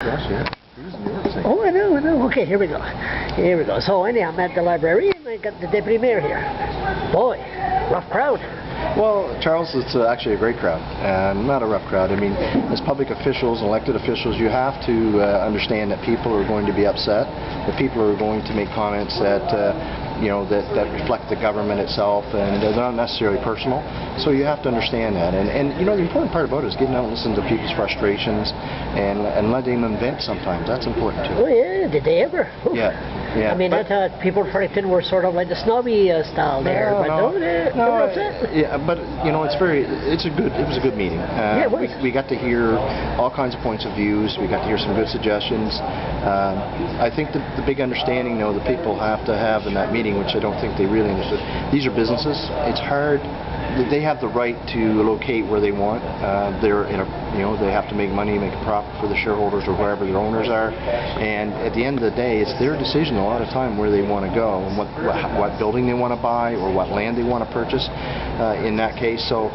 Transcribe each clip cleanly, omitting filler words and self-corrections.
Gosh, yeah. He was in New York saying. Oh, I know. Okay, here we go. So anyhow, I'm at the library and I got the deputy mayor here. Boy, rough crowd. Well, Charles, it's actually a great crowd, not a rough crowd. I mean, as public officials, elected officials, you have to understand that people are going to be upset, that people are going to make comments that that reflect the government itself, and they're not necessarily personal. So you have to understand that. And the important part about it is getting out and listening to people's frustrations and letting them vent sometimes. That's important too. Oh yeah, did they ever? Oof. Yeah. I mean, I thought people in Fredericton were sort of like the snobby style there, but they were upset. Yeah, but it was a good meeting. Yeah, we got to hear all kinds of points of views. We got to hear some good suggestions. I think the big understanding, though, the people have to have in that meeting, which I don't think they really understood. These are businesses. It's hard. They have the right to locate where they want. They're in a, they have to make money, make a profit for the shareholders or wherever their owners are. And at the end of the day, it's their decision a lot of time where they want to go and what building they want to buy or what land they want to purchase. In that case, so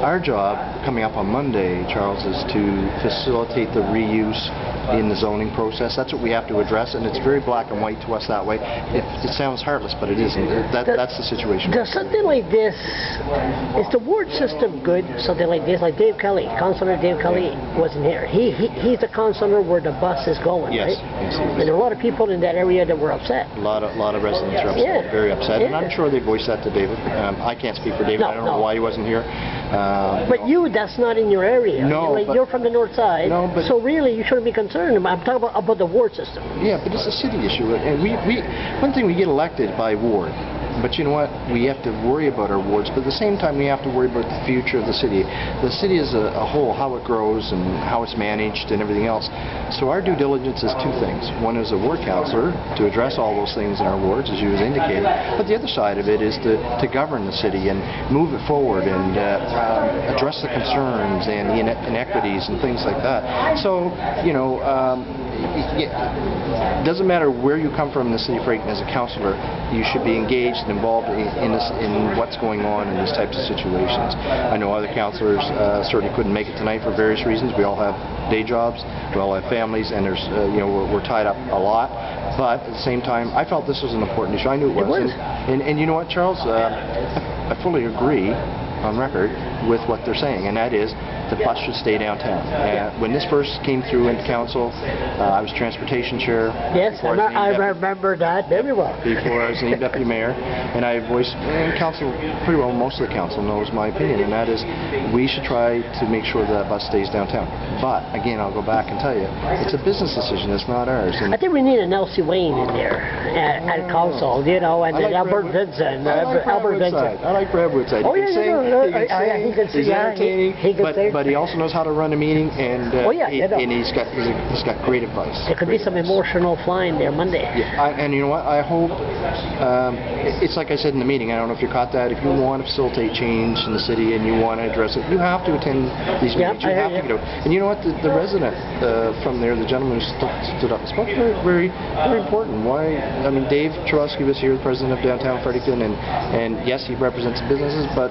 our job coming up on Monday, Charles, is to facilitate the reuse in the zoning process. That's what we have to address, and it's very black and white to us that way. It sounds heartless, but it isn't. That's the situation. Does something like this, is the ward system good? Something like this, like Dave Kelly, Councillor Dave Kelly wasn't here. He's the councillor where the bus is going, yes, right? Yes, and there are a lot of people in that area that were upset. A lot of residents are upset, very upset, and I'm sure they voiced that to David. I can't speak for David. I don't know why he wasn't here. But that's not in your area. No, you're from the north side. No, but so really, you shouldn't be concerned. I'm talking about the ward system. Yeah, but it's a city issue, and one thing, we get elected by ward. But you know what? We have to worry about our wards, but at the same time we have to worry about the future of the city. The city as a whole, how it grows and how it's managed and everything else. So our due diligence is two things. One is a ward councillor to address all those things in our wards, as you was indicated. But the other side of it is to govern the city and move it forward and address the concerns and the inequities and things like that. So, it doesn't matter where you come from in the city of Fredericton as a councillor, you should be engaged and involved in what's going on in these types of situations. I know other councillors certainly couldn't make it tonight for various reasons. We all have day jobs, we all have families, and there's we're tied up a lot. But at the same time, I felt this was an important issue. I knew it was. And you know what, Charles? I fully agree on record with what they're saying, and that is the bus should stay downtown. When this first came through into council, I was transportation chair. Yes, I remember that very well. Before I was named deputy mayor, and I voiced, and council, pretty well most of the council knows my opinion, and that is we should try to make sure that bus stays downtown. But again, I'll go back and tell you, it's a business decision, it's not ours. And I think we need an Elsie Wayne in there at council, and then Albert Vincent. I like Brad Woodside. Oh, he can sing, he's entertaining, but he also knows how to run a meeting, and he's got great advice. There could be some emotional flying there Monday. Yeah, and you know what? I hope it's like I said in the meeting. I don't know if you caught that. If you want to facilitate change in the city and you want to address it, you have to attend these meetings. You have to get out. And you know what? The resident from there, the gentleman who stood up and spoke, very important. Why? I mean, Dave Churlowski was here, the president of downtown Fredericton, and yes, he represents businesses, but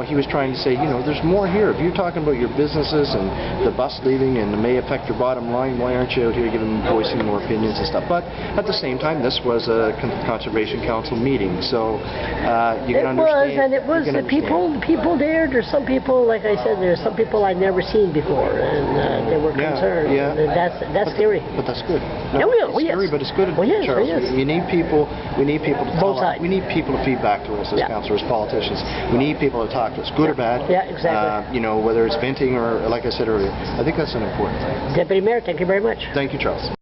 he was trying to say, there's more here. If you're talking about your businesses and the bus leaving and it may affect your bottom line, why aren't you out here voicing more opinions and stuff? But at the same time, this was a Conservation Council meeting, so you can understand. It was, and it was the people there. There's some people, like I said, there's some people I'd never seen before, and they were concerned. Yeah. And that's scary. But that's good. It's scary, but it's good. Charles, you need people. We need people to both sides. We need people to feed back to us as councillors, politicians. We need people to talk to us, good or bad. Yeah, exactly. Whether it's venting or, like I said earlier, I think that's an important thing. Deputy Mayor, thank you very much. Thank you, Charles.